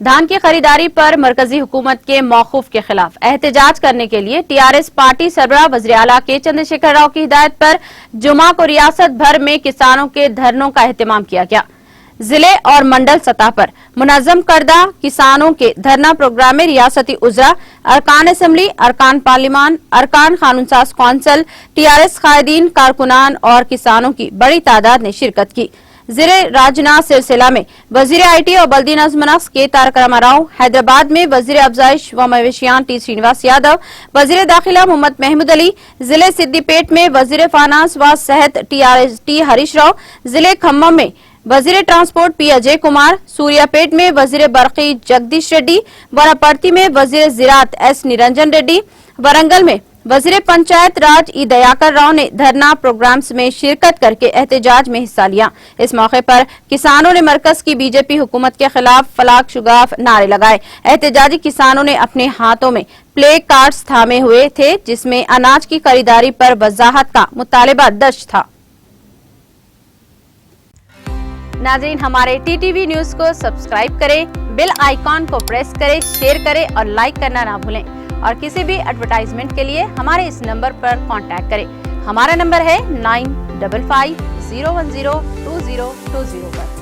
धान की खरीदारी पर मरकजी हुकूमत के मौकूफ के खिलाफ एहतजाज करने के लिए टीआरएस पार्टी सरबराह वज़ीर आला के चंद्रशेखर राव की हिदायत पर जुमा को रियासत भर में किसानों के धरनों का एहतमाम किया गया। जिले और मंडल सतह पर मुनज़्ज़म करदा किसानों के धरना प्रोग्राम में रियासती उज़रा, अरकान असम्बली, अरकान पार्लिमान, अरकान कानून साज कौंसिल, टीआरएस कायदीन, कारकुनान और किसानों की बड़ी तादाद ने शिरकत की। ज़िले राजना सिलसिला में वजीर आईटी और बल्दी नज़्म-नस्क के तारक रामाराव, हैदराबाद में वजीर अफजाइश व मवेशियान टी श्रीनिवास यादव, वजीर दाखिला मोहम्मद महमूद अली, जिले सिद्दीपेट में वजीर फाइनेंस व सेहत टी हरीश राव, जिले खम्मम में वजीर ट्रांसपोर्ट पी अजय कुमार, सूर्यापेट में वजीर बरकी जगदीश रेड्डी, वनापर्ती में वजीर ज़राअत एस निरंजन रेड्डी, वरंगल में वजीर पंचायत राज ई दयाकर राव ने धरना प्रोग्राम्स में शिरकत करके एहतजाज में हिस्सा लिया। इस मौके पर किसानों ने मरकज की बीजेपी हुकूमत के खिलाफ फलाक शुगाफ नारे लगाए। एहतजाजी किसानों ने अपने हाथों में प्ले कार्ड्स थामे हुए थे, जिसमें अनाज की खरीदारी पर वजाहत का मुतालबा दर्ज था। नाज़रीन, हमारे टीटीवी न्यूज को सब्सक्राइब करें, बेल आइकॉन को प्रेस करें, शेयर करें और लाइक करना ना भूलें। और किसी भी एडवर्टाइजमेंट के लिए हमारे इस नंबर पर कांटेक्ट करें। हमारा नंबर है 9550102020 पर।